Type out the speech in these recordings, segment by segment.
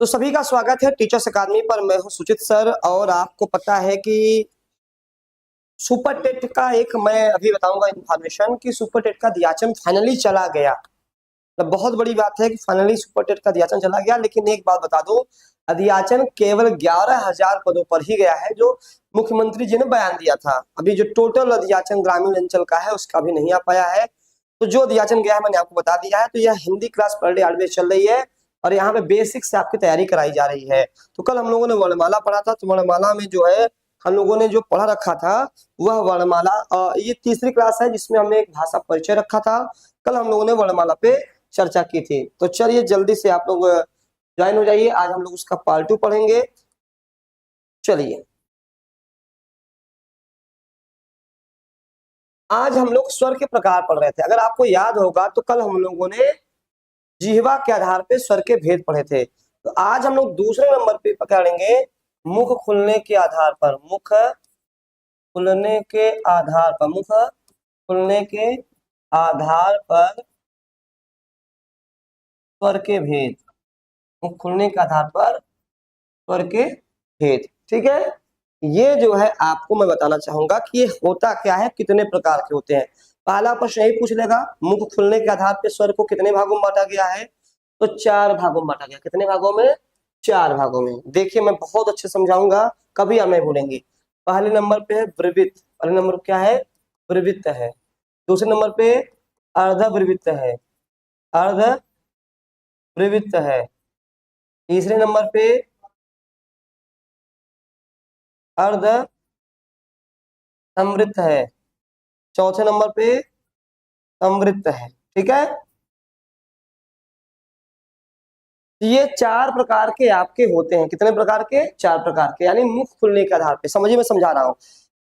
तो सभी का स्वागत है टीचर्स अकादमी पर। मैं हूं सुचित सर और आपको पता है कि सुपर टेट का एक मैं अभी बताऊंगा इन्फॉर्मेशन कि सुपर टेट का दियाचन फाइनली चला गया। तो बहुत बड़ी बात है कि फाइनली सुपर टेट का दियाचन चला गया। लेकिन एक बात बता दो, अदियाचन केवल 11,000 पदों पर ही गया है, जो मुख्यमंत्री जी ने बयान दिया था। अभी जो टोटल अदियाचन ग्रामीण अंचल का है उसका भी नहीं आ पाया है। तो जो अदियाचन गया है मैंने आपको बता दिया है। तो यह Hindi class per day always चल रही है और यहाँ पे बेसिक से आपकी तैयारी कराई जा रही है। तो कल हम लोगों ने वर्णमाला पढ़ा था, तो वर्णमाला में जो है हम लोगों ने जो पढ़ा रखा था वह वर्णमाला ये तीसरी क्लास है जिसमें हमने एक भाषा परिचय रखा था। कल हम लोगों ने वर्णमाला पे चर्चा की थी। तो चलिए जल्दी से आप लोग ज्वाइन हो जाइए। आज हम लोग उसका पार्ट 2 पढ़ेंगे। चलिए, आज हम लोग स्वर के प्रकार पढ़ रहे थे। अगर आपको याद होगा तो कल हम लोगों ने जिह्वा के आधार पे स्वर के भेद पढ़े थे। तो आज हम लोग दूसरे नंबर पे पकड़ेंगे मुख खुलने के आधार पर। मुख खुलने के आधार पर, मुख खुलने के आधार पर स्वर के भेद। मुख खुलने के आधार पर स्वर के भेद, ठीक है। ये जो है आपको मैं बताना चाहूंगा कि ये होता क्या है, कितने प्रकार के होते हैं। पहला प्रश्न यही पूछ लेगा, मुख खुलने के आधार पर स्वर को कितने भागों में बांटा गया है। तो 4 भागों में बांटा गया। कितने भागों में? 4 भागों में। देखिए मैं बहुत अच्छे समझाऊंगा, कभी आप नहीं भूलेंगे। पहले नंबर पे है वृवित। पहले नंबर क्या है? वृवित है। दूसरे नंबर पे अर्धवृवित है। अर्धवृवित है। तीसरे नंबर पे अर्ध समृद्ध है। चौथे नंबर पे समृद्ध है, ठीक है। ये 4 प्रकार के आपके होते हैं। कितने प्रकार के? 4 प्रकार के, यानी मुख खुलने के आधार पे। समझिए मैं समझा रहा हूं।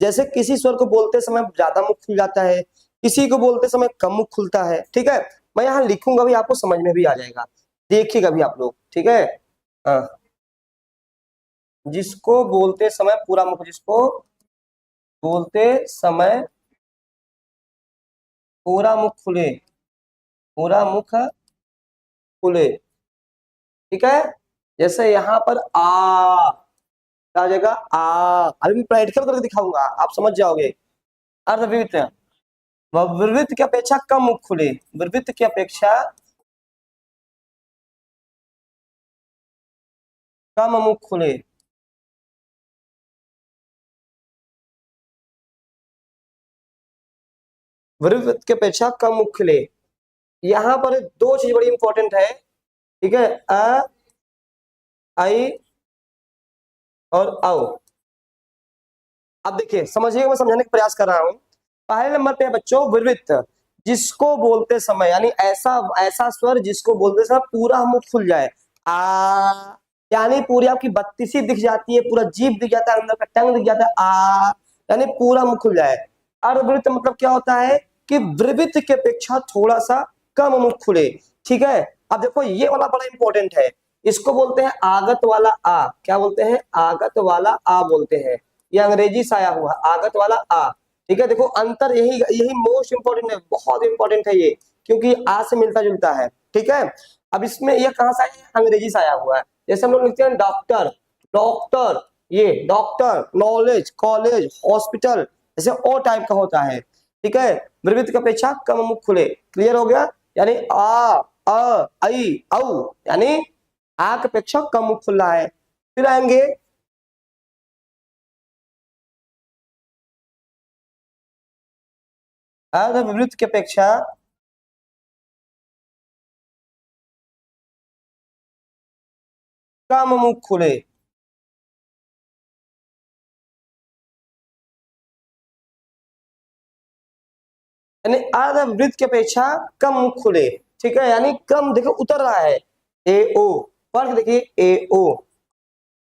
जैसे किसी स्वर को बोलते समय ज्यादा मुख खुल जाता है, किसी को बोलते समय कम मुख खुलता है, ठीक है। मैं यहाँ लिखूंगा भी, आपको समझ में भी आ जाएगा। देखिएगा भी आप लोग, ठीक है। हाँ, जिसको बोलते समय पूरा मुख, जिसको बोलते समय पूरा मुख खुले, पूरा मुख खुले, ठीक है। जैसे यहाँ पर क्या हो जाएगा? अभी मैं प्रैक्टिकल करके दिखाऊंगा, आप समझ जाओगे। अर्धवृत्त, वह वृत्त की अपेक्षा कम मुख खुले। वृत्त की अपेक्षा कम मुख खुले। वृत्त की अपेक्षा कम मुख खुले। यहाँ पर 2 चीज बड़ी इंपॉर्टेंट है, ठीक है। अ, आई और औ। अब देखिए समझिए, मैं समझाने का प्रयास कर रहा हूं। पहले नंबर पे है बच्चों वृत्त, जिसको बोलते समय, यानी ऐसा ऐसा स्वर जिसको बोलते समय पूरा मुख खुल जाए। आ, यानी पूरी आपकी बत्तीसी दिख जाती है, पूरा जीभ दिख जाता है, अंदर का टंग दिख जाता है। यानी पूरा मुख खुल जाए। अर्धवृत्त मतलब क्या होता है कि वृत्त की अपेक्षा थोड़ा सा कम मुख खुले, ठीक है। अब देखो ये वाला बड़ा इंपॉर्टेंट है। इसको बोलते हैं आगत वाला आ। क्या बोलते हैं? आगत वाला आ बोलते हैं। ये अंग्रेजी से आया हुआ आगत वाला आ, ठीक है। देखो अंतर यही यही मोस्ट इंपोर्टेंट है, बहुत इंपॉर्टेंट है ये, क्योंकि आ से मिलता जुलता है, ठीक है। अब इसमें यह कहां से आया है? अंग्रेजी से आया हुआ है। जैसे हम लोग लिखते हैं डॉक्टर, डॉक्टर, ये डॉक्टर, नॉलेज, कॉलेज, हॉस्पिटल, जैसे ओ टाइप का होता है, ठीक है। वृत्त की अपेक्षा कम मुख खुले। क्लियर हो गया? यानी आ, आई, औ, यानी आ की अपेक्षा कम मुख खुल रहा है। फिर आएंगे अर्धवृत्त की अपेक्षा कम मुख खुले। यानी अर्धवृत्त की अपेक्षा कम मुख खुले, ठीक है। यानी कम, देखो उतर रहा है। ए ओ, फर्क देखिए, ए ओ,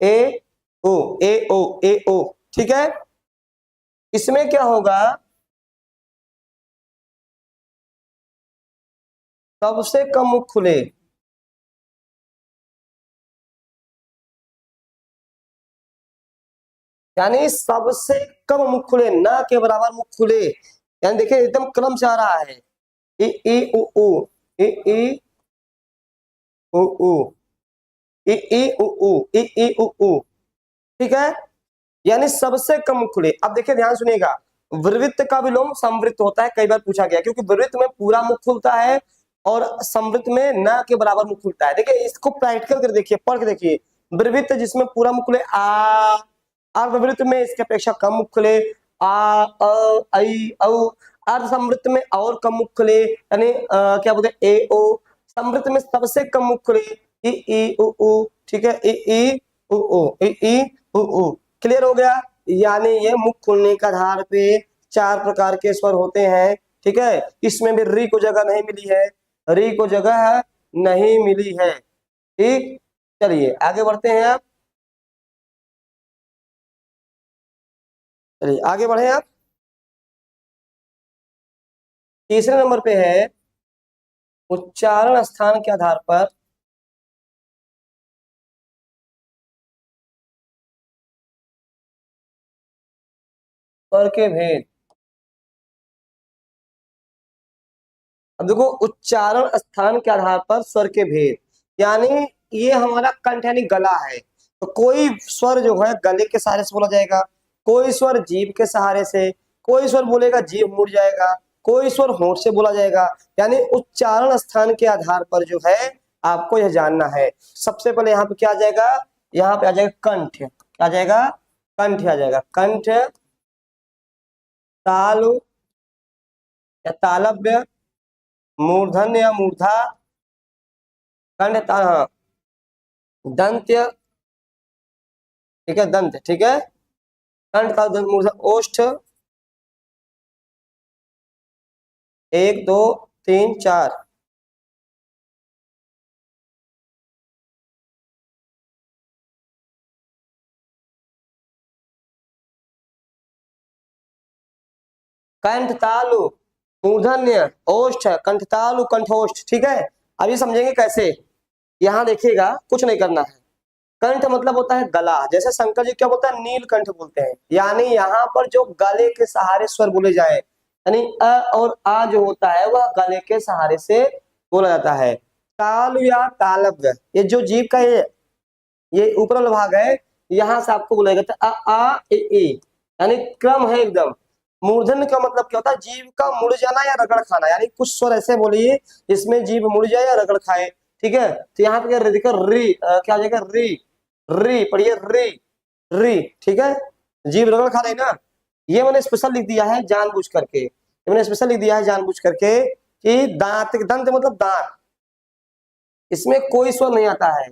ए ओ, ए ओ, ए ओ, ठीक है। इसमें क्या होगा? सबसे कम मुख खुले, यानी सबसे कम मुख खुले, ना के बराबर मुख खुले। यानी देखिए एकदम क्रम से आ रहा है। ए ए ओ ओ, ए ए ओ ओ, इ ई उ ऊ, इ ई उ ऊ, ठीक है। यानी सबसे कम मुख खुले। अब देखिए ध्यान सुनिएगा, वृत्त का विलोम संवृत्त होता है, कई बार पूछा गया, क्योंकि वृत्त में पूरा मुख खुलता है और संवृत्त में न के बराबर मुख खुलता है। देखिए इसको प्रैक्टिकल कर देखिए, पढ़ के देखिए, वृत्त जिसमें पूरा मुख खुले आ, अर्धवृत्त में इसके अपेक्षा कम मुख खुले आ, अ, ऐ, औ। अर्ध संवृत्त में और कम मुख खुले, यानी क्या बोलते हैं ए ओ। संवृत्त में सबसे कम मुख खुले इ ई उ ऊ, ठीक है, इ ई उ ऊ, इ ई उ ऊ। क्लियर हो गया। यानी ये मुख खुलने के आधार पे 4 प्रकार के स्वर होते हैं, ठीक है। इसमें भी री को जगह नहीं मिली है, री को जगह नहीं मिली है, ठीक। चलिए आगे बढ़ते हैं आप, चलिए आगे बढ़े आप। तीसरे नंबर पे है उच्चारण स्थान के आधार पर स्वर के भेद। अब देखो, उच्चारण स्थान के आधार पर स्वर के भेद, यानी ये हमारा कंठ यानी गला है, तो कोई स्वर जो है गले के सहारे से बोला जाएगा, कोई स्वर जीभ के सहारे से, कोई स्वर बोलेगा जीभ मुड़ जाएगा, कोई स्वर होंठ से बोला जाएगा। यानी उच्चारण स्थान के आधार पर जो है आपको यह जानना है। सबसे पहले यहाँ पे क्या आ जाएगा, यहाँ पे आ जाएगा कंठ, क्या आ जाएगा, कंठ आ जाएगा, कंठ, तालु या तालव्य, मूर्धन्य या मूर्धा, कंठ हाँ, दंत्य, ठीक है, दंत, ठीक है, कंठ तालु दंत मूर्धा, ओष्ठ, 1 2 3 4, कंठ तालु, मूर्धन्य, ओष्ठ, कंठ तालु, कंठोष्ठ, ठीक है। अभी समझेंगे कैसे। यहाँ देखिएगा, कुछ नहीं करना है। कंठ मतलब होता है गला, जैसे शंकर जी क्या बोलता है, नीलकंठ बोलते हैं, यानी यहाँ पर जो गले के सहारे स्वर बोले जाए, यानी अ और आ जो होता है वह गले के सहारे से बोला जाता है। तालु या तालव्य, ये जो जीभ का ये ऊपर वाला भाग है, यहाँ से आपको बोला जाता है अ आ ए ए, यानी क्रम है एकदम। मूर्धन्य का मतलब क्या होता है, जीभ का मुड़ जाना या रगड़ खाना, यानी कुछ स्वर ऐसे बोलिए इसमें जीभ मुड़ जाए या रगड़ खाए, ठीक है। तो यहाँ पे क्या देखो री, क्या हो जाएगा री, री पढ़िए री, री, ठीक है। जीभ रगड़ खा रही ना, ये मैंने स्पेशल लिख दिया है जानबूझ करके, ये मैंने स्पेशल लिख दिया है जानबूझ करके कि दांत, दंत मतलब दांत, इसमें कोई स्वर नहीं आता है,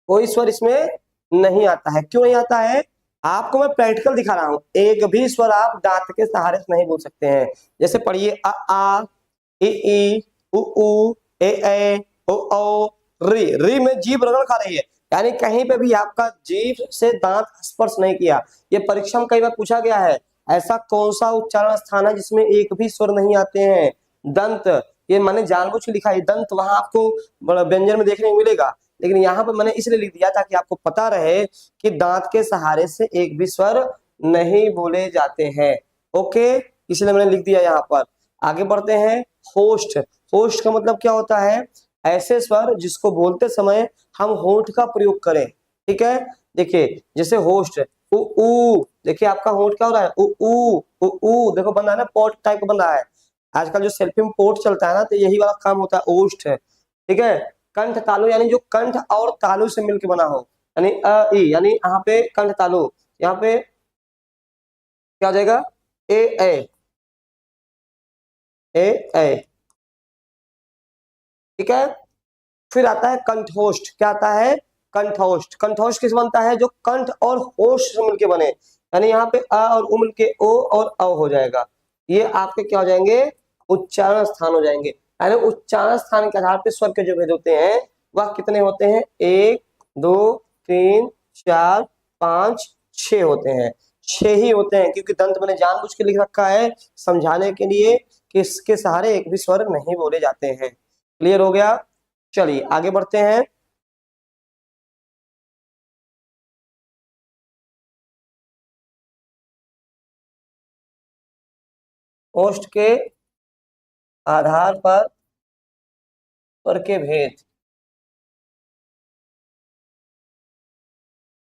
कोई स्वर इसमें नहीं आता है। क्यों नहीं आता है, आपको मैं प्रैक्टिकल दिखा रहा हूं। एक भी स्वर आप दांत के सहारे से नहीं बोल सकते हैं। जैसे पढ़िए अ आ, इ ई, उ ऊ, ए ओ औ, री, री में जीभ रगड़ खा रही है, यानी कहीं पे भी आपका जीभ से दांत स्पर्श नहीं किया। ये परीक्षा में कई बार पूछा गया है, ऐसा कौन सा उच्चारण स्थान है जिसमें एक भी स्वर नहीं आते हैं। दंत, ये मैंने जानबूझ के लिखा है दंत, वहां आपको व्यंजन में देखने को मिलेगा, लेकिन यहाँ पर मैंने इसलिए लिख दिया ताकि आपको पता रहे कि दांत के सहारे से एक भी स्वर नहीं बोले जाते हैं। ओके, इसलिए मैंने लिख दिया यहाँ पर। आगे बढ़ते हैं, होस्ट। होस्ट का मतलब क्या होता है, ऐसे स्वर जिसको बोलते समय हम होंठ का प्रयोग करें, ठीक है। देखिए जैसे होस्ट, उ ऊ, देखिए आपका होंठ क्या हो रहा है, उ ऊ, देखो बन रहा है ना, पोर्ट टाइप बन रहा है। आजकल जो सेल्फी में पोर्ट चलता है ना, तो यही वाला काम होता है, ओष्ठ है, ठीक है। कंठ तालु, यानी जो कंठ और तालु से मिलकर बना हो, यानी अ ई, यानी यहाँ पे कंठ तालु, यहाँ पे क्या हो जाएगा, ए ए ए, ठीक है। फिर आता है कंठोष्ठ, क्या आता है, कंठोष्ठ। कंठोष्ठ किस बनता है, जो कंठ और होष्ठ से मिलके बने, यानी यहाँ पे अ और उ मिलके ओ और अ हो जाएगा। ये आपके क्या हो जाएंगे, उच्चारण स्थान हो जाएंगे। यानी उच्चारण स्थान के आधार पर स्वर के जो भेद होते हैं वह कितने होते हैं, 1 2 3 4 5 6 होते हैं। 6 ही होते हैं, क्योंकि दंत मैंने जानबूझ के लिख रखा है समझाने के लिए कि इसके सहारे एक भी स्वर नहीं बोले जाते हैं। क्लियर हो गया। चलिए आगे बढ़ते हैं। ओष्ठ के आधार पर स्वर के भेद।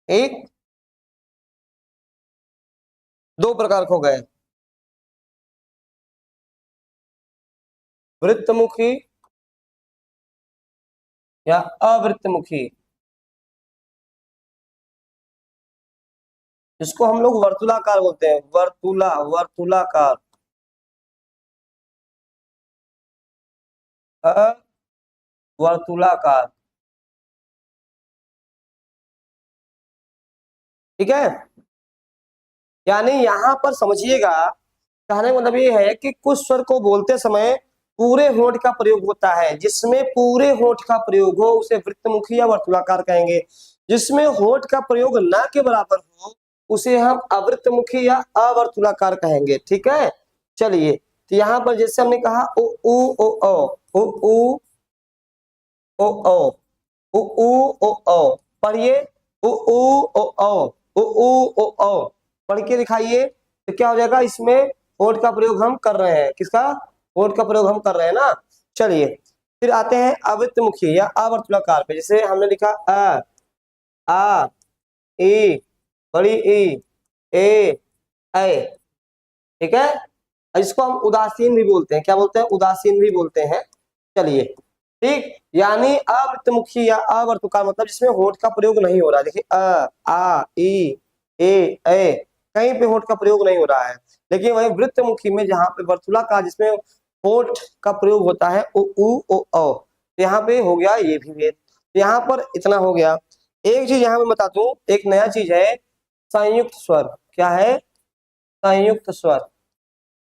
एक दो प्रकार हो गए, वृत्तमुखी या अवृत्तमुखी। इसको हम लोग वर्तुलाकार बोलते हैं, वर्तुलाकार। वर्तुलाकार, ठीक है। यानी यहां पर समझिएगा, कहने का मतलब ये है कि कुछ स्वर को बोलते समय पूरे होंठ का प्रयोग होता है, जिसमें पूरे होंठ का प्रयोग हो उसे वृत्तमुखी या वर्तुलाकार कहेंगे। जिसमें होंठ का प्रयोग ना के बराबर हो उसे हम अवृत्तमुखी या अवर्तुलाकार कहेंगे, ठीक है। चलिए, तो यहाँ पर जैसे हमने कहा उ उ ओ ओ उ उ ओ ओ उ उ ओ ओ, पढ़िए उ उ ओ ओ उ उ ओ ओ, पढ़ के दिखाइए। तो क्या हो जाएगा, इसमें होंठ का प्रयोग हम कर रहे हैं, किसका, होंठ का प्रयोग हम कर रहे हैं ना। चलिए, फिर आते हैं अवृत्तमुखी या अवर्तुलाकार पे। जैसे हमने लिखा आ ई, बड़ी ई, ए ठीक है। इसको हम उदासीन भी बोलते हैं, क्या बोलते हैं, उदासीन भी बोलते हैं। चलिए, ठीक, यानी अवृत्तमुखी या अवर्तुकार मतलब जिसमें होंठ का प्रयोग नहीं हो रहा है। देखिए आ ई ए कहीं पे होंठ का प्रयोग नहीं हो रहा है। लेकिन वही वृत्तमुखी में जहाँ पे वर्तुलाकार जिसमें होंठ का प्रयोग होता है उ उ ओ औ, यहाँ पे हो गया ये भी भेद। यहाँ पर इतना हो गया। एक चीज यहाँ पे बता दूं, एक नया चीज है संयुक्त स्वर। क्या है, संयुक्त स्वर,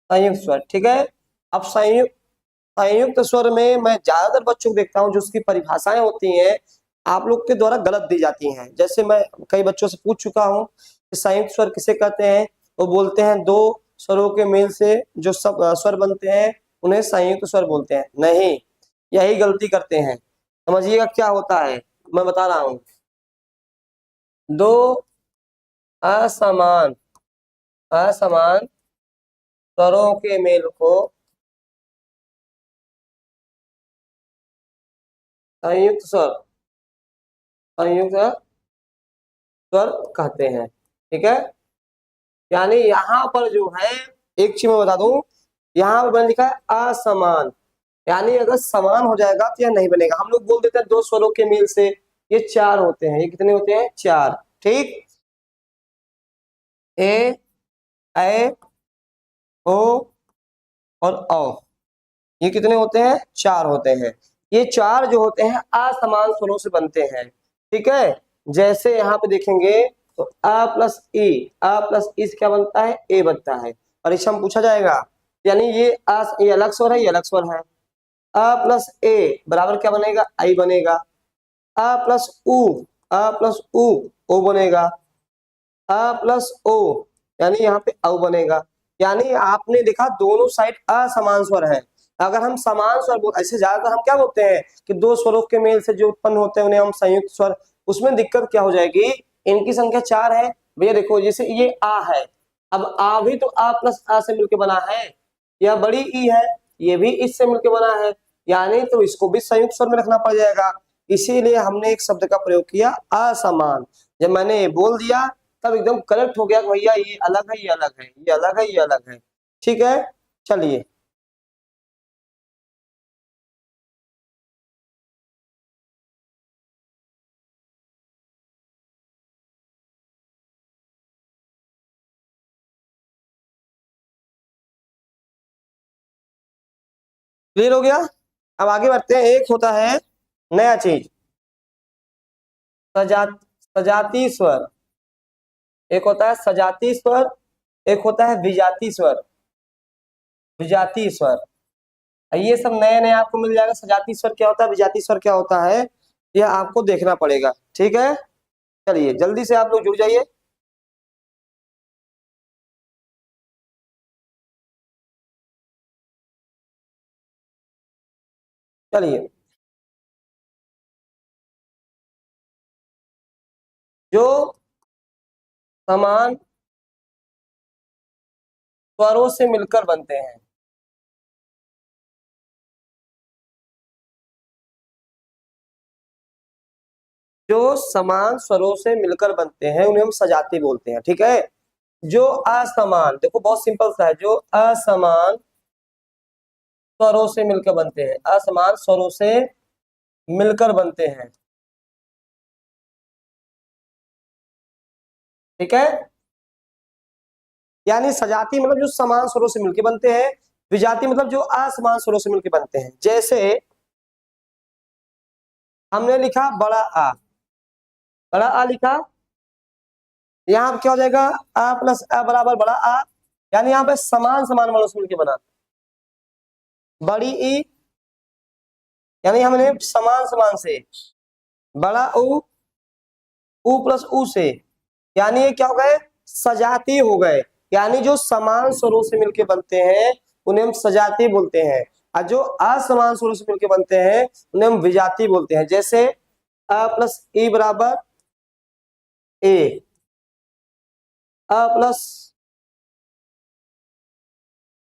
संयुक्त स्वर, ठीक है। अब संयुक्त स्वर में मैं ज्यादातर बच्चों को देखता हूँ जो उसकी परिभाषाएं होती हैं आप लोग के द्वारा गलत दी जाती हैं। जैसे मैं कई बच्चों से पूछ चुका हूँ कि संयुक्त स्वर किसे कहते हैं, वो बोलते हैं दो स्वरों के मेल से जो सब स्वर बनते हैं उन्हें संयुक्त स्वर बोलते हैं। नहीं, यही गलती करते हैं। समझिएगा क्या होता है, मैं बता रहा हूँ। दो असमान असमान स्वरों के मेल को संयुक्त स्वर, संयुक्त स्वर कहते हैं, ठीक है। यानी यहाँ पर जो है, एक चीज मैं बता दूं, यहाँ पर मैंने लिखा है असमान, यानी अगर समान हो जाएगा तो यह नहीं बनेगा। हम लोग बोल देते हैं दो स्वरों के मेल से, ये चार होते हैं। ये कितने होते हैं, चार, ठीक। ए ओ और औ, ये कितने होते हैं, चार होते हैं। ये चार जो होते हैं असमान स्वरों से बनते हैं, ठीक है। जैसे यहाँ पे देखेंगे तो अ प्लस ई से क्या बनता है, ए बनता है। परीक्षा में पूछा जाएगा, यानी ये अलग स्वर है, ये अलग स्वर है। अ प्लस ए बराबर क्या बनेगा, आई बनेगा। अ प्लस उ ओ बनेगा। अ प्लस ओ यानी यहाँ पे औ बनेगा। यानी आपने देखा दोनों साइड असमान स्वर है। अगर हम समान स्वर ऐसे ज्यादातर हम क्या बोलते हैं कि दो स्वरों के मेल से जो उत्पन्न होते हैं उन्हें हम संयुक्त स्वर, उसमें दिक्कत क्या हो जाएगी, इनकी संख्या चार है। भैया देखो, जैसे ये आ है, अब आ भी तो आ प्लस आ से मिलकर बना है, या बड़ी ई है, ये भी इससे मिलकर बना है, यानी तो इसको भी संयुक्त स्वर में रखना पड़ जाएगा। इसीलिए हमने एक शब्द का प्रयोग किया असमान। जब मैंने ये बोल दिया तब एकदम करेक्ट हो गया कि भैया ये अलग है, ये अलग है, ये अलग है, ये अलग है, ठीक है। चलिए, क्लियर हो गया। अब आगे बढ़ते हैं। एक होता है नया चीज, सजा सजाती स्वर। एक होता है सजाती स्वर, एक होता है विजाती स्वर। विजाती स्वर, ये सब नए नए आपको मिल जाएगा। सजाती स्वर क्या होता है, विजाती स्वर क्या होता है, यह आपको देखना पड़ेगा, ठीक है। चलिए जल्दी से आप लोग जुड़ जाइए। चलिए, जो समान स्वरों से मिलकर बनते हैं, जो समान स्वरों से मिलकर बनते हैं उन्हें हम सजाती बोलते हैं। ठीक है, जो असमान, देखो बहुत सिंपल सा है, जो असमान स्वरों से मिलकर बनते हैं, असमान स्वरों से मिलकर बनते हैं। ठीक है, यानी सजाती मतलब जो समान स्वरों से मिलकर बनते हैं, विजाती मतलब जो असमान स्वरों से मिलकर बनते हैं। जैसे हमने लिखा बड़ा आ, बड़ा आ लिखा, यहाँ क्या हो जाएगा, आ प्लस आ बराबर बड़ा आ, यानी यहाँ पे समान समान वालों से मिलकर बना। बड़ी ई, यानी हमने समान समान से, बड़ा ऊ प्लस ऊ से, यानी ये क्या हो गए, सजाती हो गए। यानी जो समान स्वरों से मिलके बनते हैं उन्हें हम सजाती बोलते हैं, और जो असमान स्वरों से मिलके बनते हैं उन्हें हम विजाती बोलते हैं। जैसे अ प्लस ई बराबर ए, अ प्लस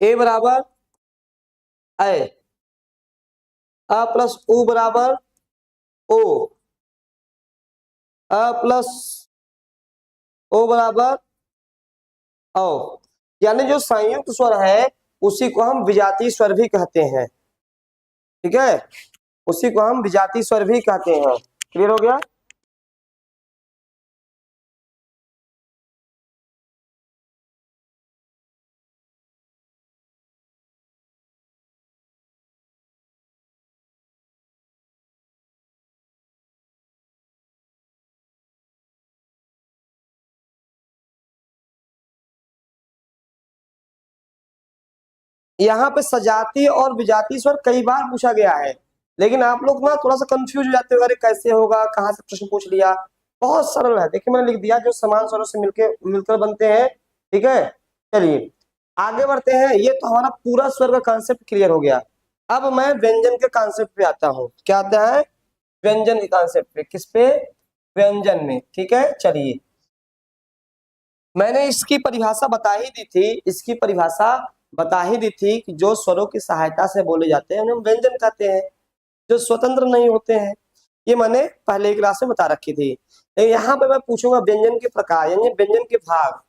ए बराबर ए, अ प्लस ऊ बराबर ओ, अ प्लस ओ बराबर ओ। यानी जो संयुक्त स्वर है उसी को हम विजातीय स्वर भी कहते हैं। ठीक है, उसी को हम विजातीय स्वर भी कहते हैं। क्लियर हो गया। यहाँ पे सजाती और विजातीय स्वर कई बार पूछा गया है, लेकिन आप लोग ना थोड़ा सा कंफ्यूज हो जाते हो, अरे कैसे होगा, कहाँ से प्रश्न पूछ लिया। बहुत सरल है, देखिए मैंने लिख दिया, जो समान स्वरों से मिलकर बनते हैं। ठीक है, चलिए आगे बढ़ते हैं। ये तो हमारा पूरा स्वर का कॉन्सेप्ट क्लियर हो गया। अब मैं व्यंजन के कॉन्सेप्ट पे आता हूँ। क्या आता है, व्यंजन के कॉन्सेप्ट पे। किस पे, व्यंजन में। ठीक है, चलिए मैंने इसकी परिभाषा बता ही दी थी, इसकी परिभाषा बता ही दी थी कि जो स्वरों की सहायता से बोले जाते हैं उन्हें हम व्यंजन कहते हैं, जो स्वतंत्र नहीं होते हैं। ये मैंने पहले क्लास में बता रखी थी। यहाँ पे मैं पूछूंगा व्यंजन के प्रकार, यानी व्यंजन के भाग।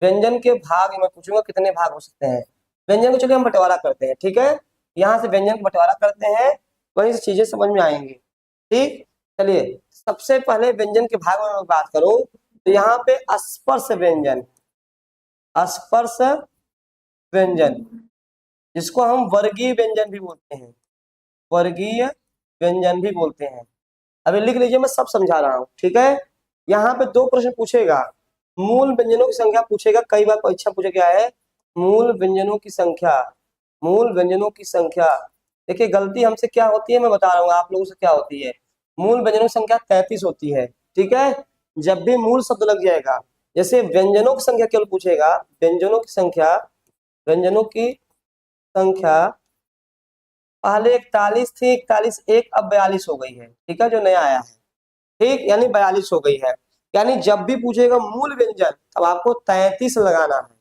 व्यंजन के भाग मैं पूछूंगा कितने भाग हो सकते हैं। व्यंजन को चलिए हम बंटवारा करते हैं। ठीक है, यहाँ से व्यंजन को बंटवारा करते हैं, वहीं से चीजें समझ में आएंगी। ठीक, चलिए सबसे पहले व्यंजन के भाग में मैं बात करूं तो यहाँ पे स्पर्श व्यंजन, स्पर्श व्यंजन जिसको हम वर्गीय व्यंजन भी बोलते हैं, वर्गीय व्यंजन भी बोलते हैं। अभी लिख लीजिए, मैं सब समझा रहा हूँ। ठीक है, यहाँ पे दो प्रश्न पूछेगा, मूल व्यंजनों की संख्या पूछेगा, कई बार परीक्षा पूछा गया है मूल व्यंजनों की संख्या, मूल व्यंजनों की संख्या। देखिए गलती हमसे क्या होती है, मैं बता रहा हूँ आप लोगों से क्या होती है। मूल व्यंजनों की संख्या 33 होती है। ठीक है, जब भी मूल शब्द लग जाएगा, जैसे व्यंजनों की संख्या केवल पूछेगा, व्यंजनों की संख्या, व्यंजनों की संख्या पहले 41 थी, 41 एक अब 42 हो गई है। ठीक है, जो नया आया है। ठीक, यानी 42 हो गई है। यानी जब भी पूछेगा मूल व्यंजन तब आपको 33 लगाना है।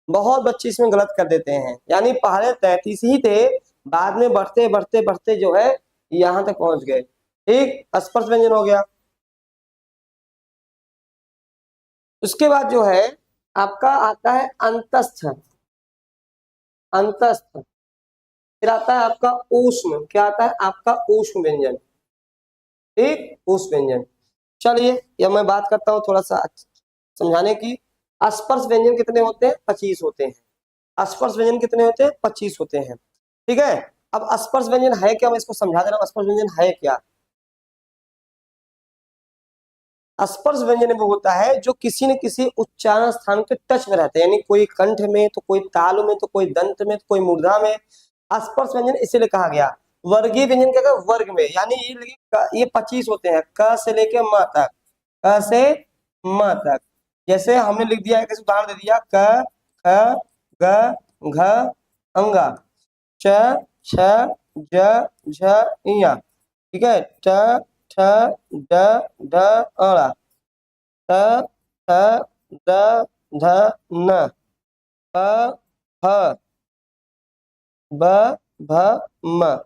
बहुत बच्चे इसमें गलत कर देते हैं, यानी पहले 33 ही थे, बाद में बढ़ते बढ़ते बढ़ते जो है यहां तक पहुंच गए। ठीक, स्पर्श व्यंजन हो गया। उसके बाद जो है आपका आता है अंतस्थ, अंतस्थ। फिर आता है आपका ऊष्म, क्या आता है आपका ऊष्म व्यंजन। ठीक, ऊष्म व्यंजन। चलिए यह मैं बात करता हूँ थोड़ा सा समझाने की। स्पर्श व्यंजन कितने होते हैं, 25 होते हैं। स्पर्श व्यंजन कितने होते हैं, 25 होते हैं। ठीक है, अब स्पर्श व्यंजन है क्या, मैं इसको समझा दे रहा हूँ। स्पर्श व्यंजन है क्या, स्पर्श व्यंजन वो होता है जो किसी न किसी उच्चारण स्थान के टच में रहते हैं, यानी कोई कंठ में तो कोई ताल में तो कोई दंत में तो कोई मूर्धा में। स्पर्श व्यंजन इसीलिए कहा गया। वर्गीय व्यंजन क्या, वर्ग में, यानी ये 25 होते हैं, क से लेके म तक, क से म तक। जैसे हमने लिख दिया, एक उदाहरण दे दिया, क ख ग घ अंगा, च छ ज झ इया। ठीक है, ट ठ ड ढ अड़ा, त थ द ध न, प फ ब भ म।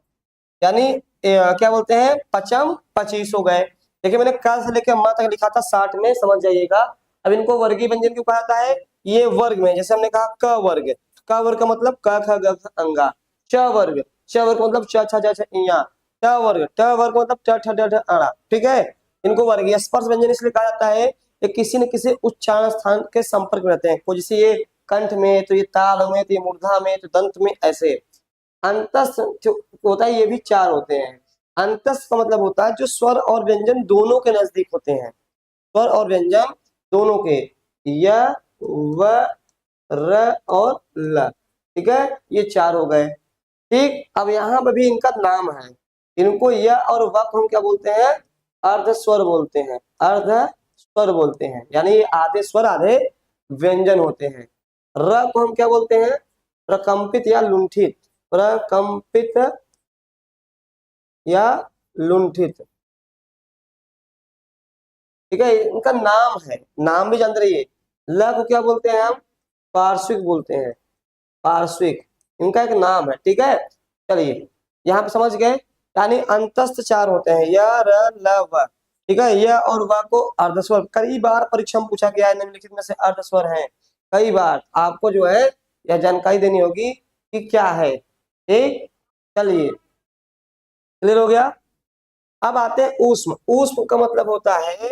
यानी क्या बोलते हैं, पचम 25 हो गए। देखिए मैंने क से लेकर म तक लिखा था 60 में, समझ जाइएगा। अब इनको वर्गीय व्यंजन क्यों कहा जाता है, ये वर्ग में, जैसे हमने कहा क वर्ग, क वर्ग का मतलब क ख ग घ अंगा, च वर्ग, च वर्ग का मतलब च छ ज छ इया, ट वर्ग, ट वर्ग का मतलब ट ठ ड ढ अड़ा, ठीक है। इनको वर्गीय स्पर्श व्यंजन इसलिए कहा जाता है कि किसी न किसी उच्चारण स्थान के संपर्क में रहते हैं, कोई जैसे ये कंठ में, तो ये ताल में, तो ये मूर्धा में, तो दंत में, ऐसे। अंतस जो होता है ये भी चार होते हैं। अंतस का मतलब होता है जो स्वर और व्यंजन दोनों के नजदीक होते हैं, स्वर और व्यंजन दोनों के, य व र और ल, ठीक है, ये चार हो गए। ठीक, अब यहाँ पर भी इनका नाम है, इनको य और व को हम क्या बोलते हैं, अर्ध स्वर बोलते हैं, अर्ध स्वर बोलते हैं, यानी ये आधे स्वर आधे व्यंजन होते हैं। र को हम क्या बोलते हैं, प्रकंपित या लुंठित, प्रकंपित या लुंठित, ठीक है, इनका नाम है, नाम भी जानते रहिए। ल को क्या बोलते हैं हम, पार्श्विक बोलते हैं, पार्श्विक, इनका एक नाम है, ठीक है। चलिए यहाँ पे समझ गए, यानी अंतस्थ चार होते हैं, य र ल व, ठीक है। य और व को अर्धस्वर, कई बार परीक्षा में पूछा गया है, निम्नलिखित में से अर्धस्वर हैं, कई बार आपको जो है यह जानकारी देनी होगी कि क्या है, ठीक। चलिए क्लियर हो गया। अब आते हैं ऊष्म। ऊष्म का मतलब होता है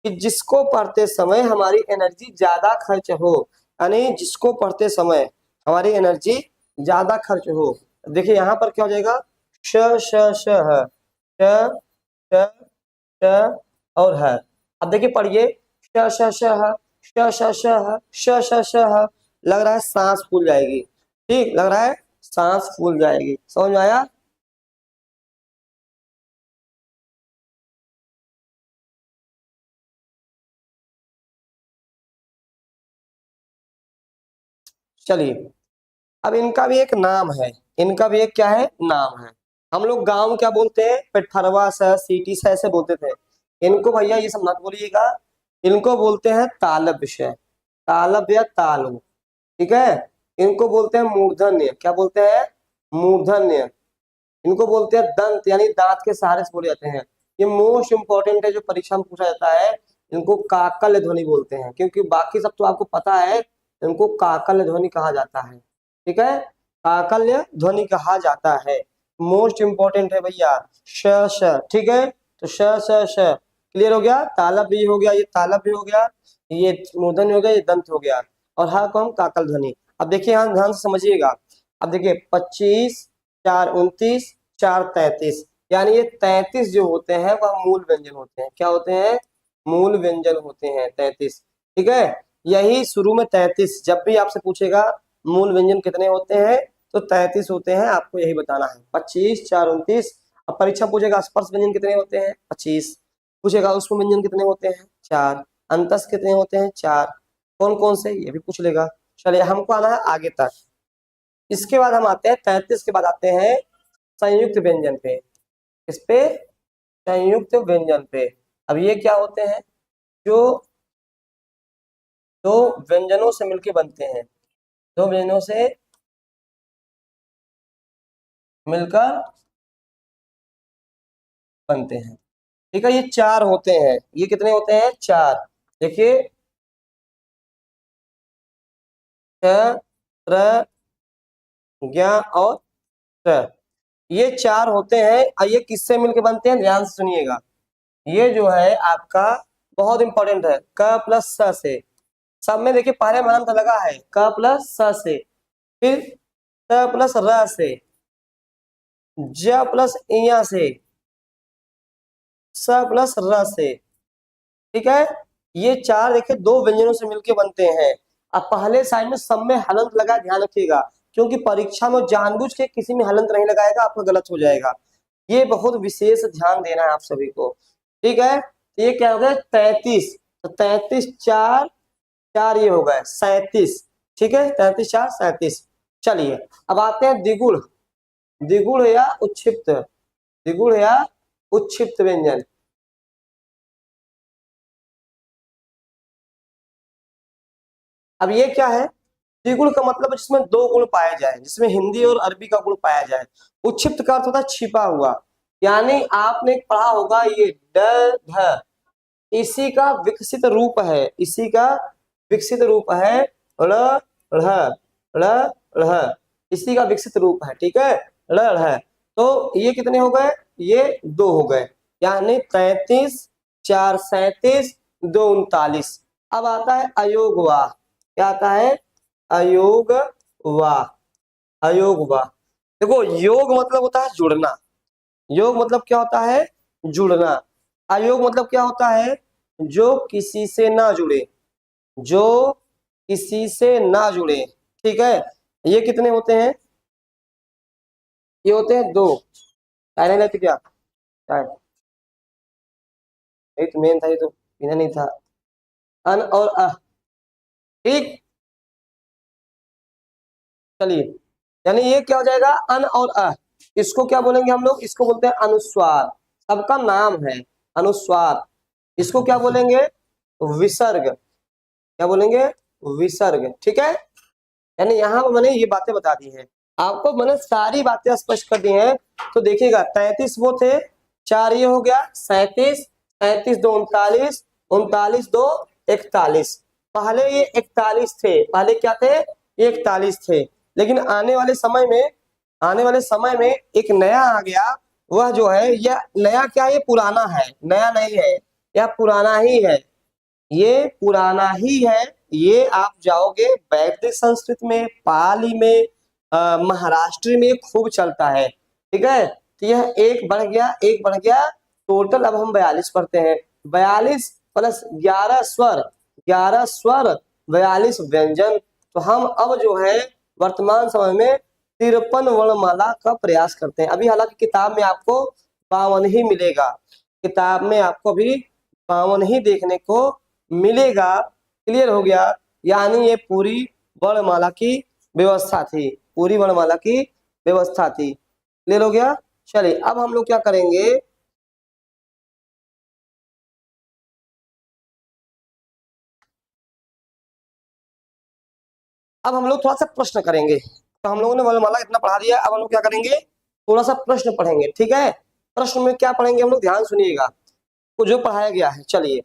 कि जिसको पढ़ते समय हमारी एनर्जी ज्यादा खर्च हो, यानी जिसको पढ़ते समय हमारी एनर्जी ज्यादा खर्च हो। देखिए यहाँ पर क्या हो जाएगा, श श श ह, श श श और ह। अब देखिए पढ़िए, श श श ह, श श श ह, श श श ह, लग रहा है सांस फूल जाएगी, ठीक, लग रहा है सांस फूल जाएगी, समझ में आया। चलिए अब इनका भी एक नाम है, इनका भी एक क्या है, नाम है। हम लोग गांव क्या बोलते हैं, पेटफरवा सा, सीटी सा, ऐसे बोलते थे। इनको भैया ये सब मत बोलिएगा, इनको बोलते हैं तालव्य से, तालव्य या तालु, ठीक है। इनको बोलते हैं मूर्धन्य, क्या बोलते हैं, मूर्धन्य। इनको बोलते हैं दंत, यानी दांत के सहारे से बोले जाते हैं। ये मोस्ट इंपॉर्टेंट है, जो परीक्षा में पूछा जाता है। इनको काकल्य ध्वनि बोलते हैं, क्योंकि बाकी सब तो आपको पता है, इनको काकल्य ध्वनि कहा जाता है, ठीक है, काकल्य ध्वनि कहा जाता है। मोस्ट इंपॉर्टेंट है भैया, श श, ठीक है। तो श श श क्लियर हो गया, तालव्य भी हो गया, ये तालव्य भी हो गया, ये मूर्धन्य हो गया, ये दंत हो गया, और हा को हम काकल ध्वनि। अब देखिए यहाँ ध्यान से समझिएगा। अब देखिए 25 4 29 4 33, यानी ये 33 जो होते हैं वह मूल व्यंजन होते हैं, क्या होते हैं, मूल व्यंजन होते हैं 33, ठीक है। यही शुरू में 33, जब भी आपसे पूछेगा मूल व्यंजन कितने होते हैं, तो 33 होते हैं, आपको यही बताना है। 25 4 29। अब परीक्षा पूछेगा स्पर्श व्यंजन कितने होते हैं, 25, पूछेगा उष्म व्यंजन कितने होते हैं, 4, अंतस कितने होते हैं, 4, कौन कौन से, ये भी पूछ लेगा। चलिए हमको आना है आगे तक। इसके बाद हम आते हैं 33 के बाद आते हैं संयुक्त व्यंजन पे। इस पे, संयुक्त व्यंजन पे। अब ये क्या होते हैं, जो दो व्यंजनों से मिलकर बनते हैं, दो व्यंजनों से मिलकर बनते हैं, ठीक है। ये चार होते हैं, ये कितने होते हैं, चार। देखिए च त्र ज्ञ और त्र, ये चार होते हैं, और ये किससे मिलकर बनते हैं, ध्यान से सुनिएगा। ये जो है आपका बहुत इंपॉर्टेंट है, क प्लस स से। सब में देखिए पहले में अंत लगा है, क प्लस स से, फिर त प्लस र से, ज प्लस इया से, स प्लस र से, ठीक है। ये चार देखिए दो व्यंजनों से मिलके बनते हैं। अब पहले साइड में सब में हलंत लगा, ध्यान रखिएगा, क्योंकि परीक्षा में जानबूझ के किसी में हलंत नहीं लगाएगा, आपका गलत हो जाएगा। ये बहुत विशेष ध्यान देना है आप सभी को, ठीक है। ये क्या हो गया, 33, तो 33 4 4, ये हो गए 37, ठीक है, 33 4 37। चलिए अब आते हैं द्विगुण, द्विगुण या उच्छिप्त, द्विगुण या उच्छिप्त व्यंजन। अब ये क्या है, द्विगुण का मतलब जिसमें दो गुण पाए जाए, जिसमें हिंदी और अरबी का गुण पाया जाए। उच्छिप्त का अर्थ होता है छिपा हुआ, यानी आपने पढ़ा होगा ये ड ध, इसी का विकसित रूप है, इसी का विकसित रूप है ड़ ढ़ ड़ ढ़, इसी का विकसित रूप है, ठीक है, ड़ ढ़। तो ये कितने हो गए, ये 2 हो गए, यानी 33 4 37 2 39। अब आता है अयोग वाह, क्या आता है, अयोग वाह, अयोग वाह। देखो योग मतलब होता है जुड़ना, योग मतलब क्या होता है, जुड़ना। अयोग मतलब क्या होता है, जो किसी से ना जुड़े, जो किसी से ना जुड़े, ठीक है। ये कितने होते हैं, ये होते हैं 2। टाइम नहीं लेते क्या, टाइम, यही तो मेन था, ये तो बिना नहीं था, अन और अ, ठीक। चलिए, यानी ये क्या हो जाएगा, अन और अ, इसको क्या बोलेंगे हम लोग, इसको बोलते हैं अनुस्वार, सबका नाम है अनुस्वार। इसको क्या बोलेंगे, विसर्ग, क्या बोलेंगे, विसर्ग, ठीक है। यानी यहाँ पर मैंने ये बातें बता दी हैं, आपको मैंने सारी बातें स्पष्ट कर दी हैं। तो देखिएगा 33 वो थे, 4 ये हो गया 37, 37 2 39, 39 2 41। पहले ये 41 थे, पहले क्या थे, ये 41 थे, लेकिन आने वाले समय में, आने वाले समय में एक नया आ गया, वह जो है, यह नया क्या, ये पुराना है, नया नहीं है, यह पुराना ही है, ये पुराना ही है। ये आप जाओगे वैदिक संस्कृत में, पाली में, महाराष्ट्र में खूब चलता है, ठीक है। तो यह एक बढ़ गया, एक बढ़ गया, टोटल अब हम 42 पढ़ते हैं, 42 प्लस 11 स्वर, 11 स्वर 42 व्यंजन। तो हम अब जो है वर्तमान समय में 53 वर्णमाला का प्रयास करते हैं। अभी हालांकि किताब में आपको 52 ही मिलेगा, किताब में आपको भी 52 ही देखने को मिलेगा। क्लियर हो गया, यानी ये पूरी वर्णमाला की व्यवस्था थी, पूरी वर्णमाला की व्यवस्था थी। क्लियर हो गया। चलिए अब हम लोग क्या करेंगे, अब हम लोग थोड़ा सा प्रश्न करेंगे। तो हम लोगों ने वर्णमाला इतना पढ़ा दिया, अब हम लोग क्या करेंगे, थोड़ा सा प्रश्न पढ़ेंगे, ठीक है। प्रश्न में क्या पढ़ेंगे हम लोग, ध्यान सुनिएगा, तो जो पढ़ाया गया है। चलिए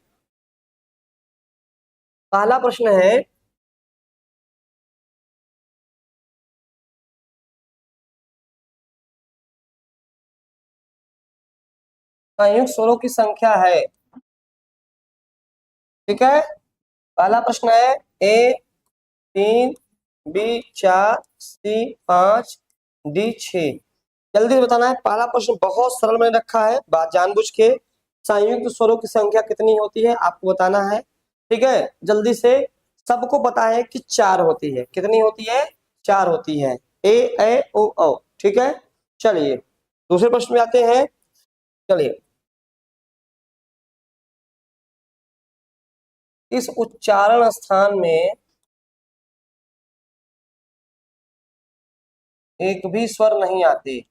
पहला प्रश्न है, संयुक्त स्वरों की संख्या है, ठीक है। पहला प्रश्न है, ए 3, बी 4, सी 5, डी 6। जल्दी से बताना है। पहला प्रश्न बहुत सरल मैंने रखा है, बात जानबूझ के, संयुक्त स्वरों की संख्या कितनी होती है आपको बताना है, ठीक है। जल्दी से, सबको पता है कि 4 होती है, कितनी होती है, 4 होती है, ए ओ औ, ठीक है। चलिए दूसरे प्रश्न में आते हैं। चलिए, इस उच्चारण स्थान में एक भी स्वर नहीं आते,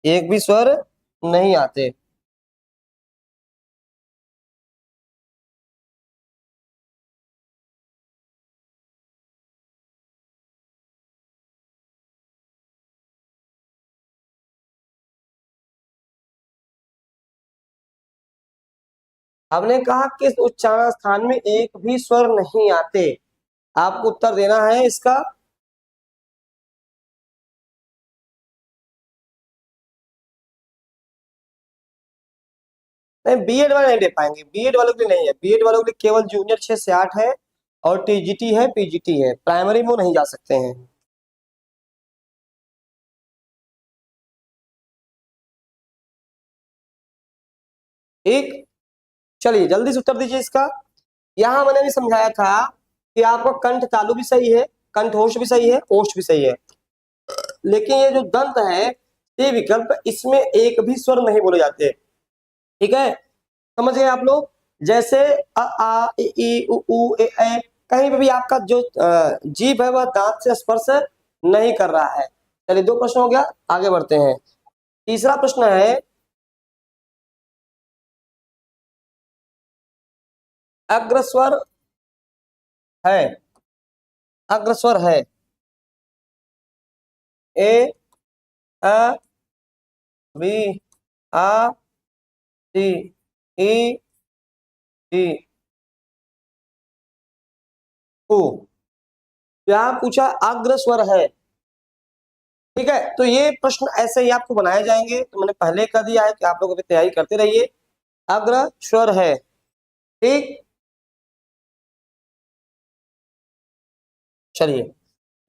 एक भी स्वर नहीं आते। हमने कहा कि इस उच्चारण स्थान में एक भी स्वर नहीं आते, आपको उत्तर देना है इसका। नहीं, बीएड वाले नहीं दे पाएंगे, बीएड वालों के लिए नहीं है, बीएड वालों के लिए केवल जूनियर 6 से 8 है, और टीजीटी है, पीजीटी है, प्राइमरी में वो नहीं जा सकते हैं। ठीक, चलिए जल्दी से उत्तर दीजिए इसका। यहाँ मैंने भी समझाया था कि आपका कंठ तालु भी सही है, कंठ होश भी सही है, ओष्ठ भी सही है, लेकिन ये जो दंत है, ये विकल्प, इसमें एक भी स्वर नहीं बोले जाते, ठीक है। समझ गए आप लोग। जैसे अ आ इ ई उ ऊ ए ऐ, कहीं पे भी आपका जो जीभ है वह दांत से स्पर्श नहीं कर रहा है। चलिए 2 प्रश्न हो गया, आगे बढ़ते हैं। तीसरा प्रश्न है, अग्रस्वर है, अग्रस्वर है, ए अ बी आ सी ई डी उ। यहाँ पूछा अग्र स्वर है, ठीक है। तो ये प्रश्न ऐसे ही आपको बनाए जाएंगे, तो मैंने पहले कर दिया है कि आप लोग अभी तैयारी करते रहिए। अग्र स्वर है, ठीक। चलिए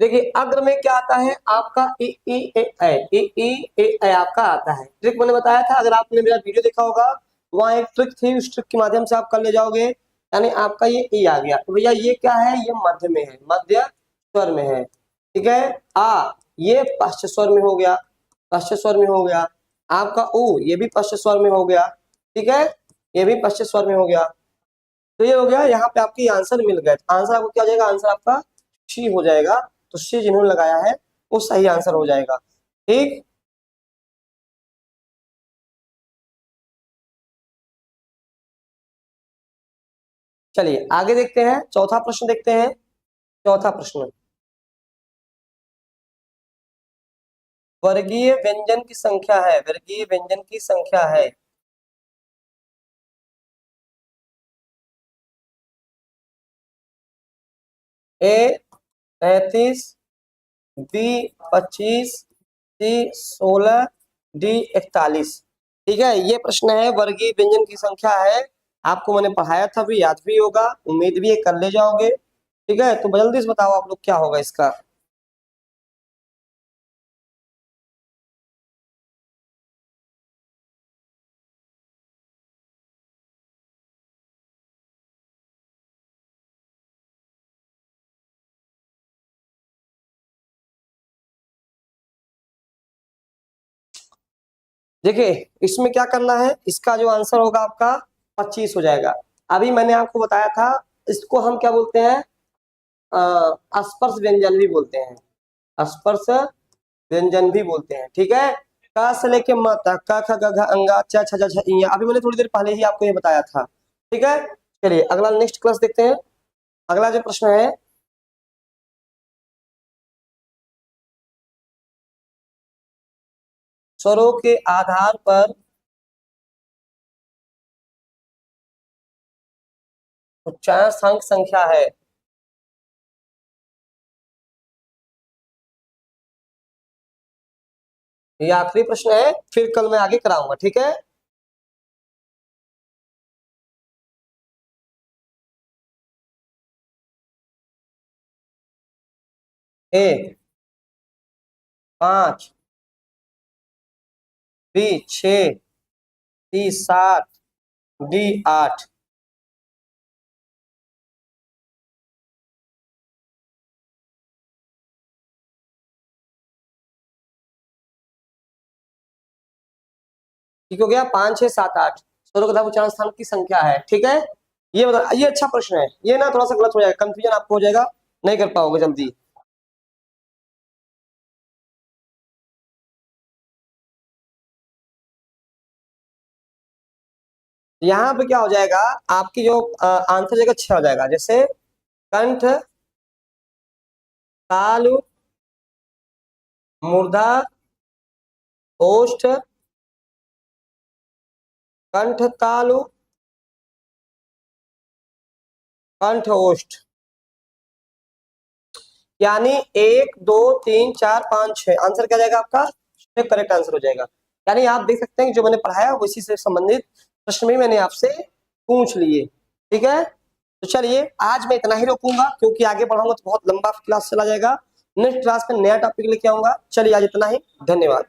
देखिए, अग्र में क्या आता है आपका ई ई ए ऐ, ई ई ए ऐ आपका आता है। ट्रिक मैंने बताया था, अगर आपने मेरा वीडियो देखा होगा, वहाँ एक ट्रिक थी, उस ट्रिक के माध्यम से आप कर ले जाओगे। यानी आपका ये ई आ गया, तो भैया ये क्या है, ये मध्य में है, मध्य स्वर में है, ठीक है। आ ये पश्च स्वर में हो गया, पश्च स्वर में हो गया। आपका उ ये भी पश्च स्वर में हो गया, ठीक है, ये भी पश्च स्वर में हो गया। तो ये हो गया, यहाँ पे आपकी आंसर मिल गए। आंसर आपको क्या हो जाएगा, आंसर आपका सी हो जाएगा। तो सी जिन्होंने लगाया है वो सही आंसर हो जाएगा, ठीक। चलिए आगे देखते हैं, चौथा प्रश्न देखते हैं। चौथा प्रश्न, वर्गीय व्यंजन की संख्या है, वर्गीय व्यंजन की संख्या है। ए 33, बी 25, सी 16, डी 41। ठीक है, ये प्रश्न है, वर्गीय व्यंजन की संख्या है। आपको मैंने पढ़ाया था, भी याद भी होगा, उम्मीद भी है कर ले जाओगे। ठीक है, तो जल्दी से बताओ आप लोग क्या होगा इसका। देखिए इसमें क्या करना है, इसका जो आंसर होगा आपका 25 हो जाएगा। अभी मैंने आपको बताया था, इसको हम क्या बोलते हैं, स्पर्श व्यंजन भी बोलते हैं, स्पर्श व्यंजन भी बोलते हैं। ठीक है, क से लेके म तक, क ख ग घ अंगा च छ ज झ इ, अभी मैंने थोड़ी देर पहले ही आपको ये बताया था। ठीक है, चलिए अगला नेक्स्ट क्लास देखते हैं। अगला जो प्रश्न है, स्वरों के आधार पर उच्चारांक संख्या है। ये आखिरी प्रश्न है, फिर कल मैं आगे कराऊंगा, ठीक है। ए 5, बी 6, सी 7, डी 8। ठीक हो गया, 5 6 7 8 स्वरों के उच्चारण स्थान की संख्या है। ठीक है, ये बता, ये अच्छा प्रश्न है, ये ना थोड़ा सा गलत हो जाएगा, कंफ्यूजन आपको हो जाएगा, नहीं कर पाओगे जल्दी। यहाँ पे क्या हो जाएगा, आपकी जो आंसर जगह 6 हो जाएगा, जैसे कंठ, तालु, मूर्धा, ओष्ठ, कंठ तालु, कंठ ओष्ठ। यानी 1 2 3 4 5 6, आंसर क्या जाएगा आपका, करेक्ट आंसर हो जाएगा। यानी आप देख सकते हैं कि जो मैंने पढ़ाया उसी से संबंधित प्रश्न भी मैंने आपसे पूछ लिए। ठीक है, तो चलिए आज मैं इतना ही रोकूंगा, क्योंकि आगे बढ़ाऊंगा तो बहुत लंबा क्लास चला जाएगा। नेक्स्ट क्लास में नया टॉपिक लेके आऊंगा। चलिए आज इतना ही, धन्यवाद।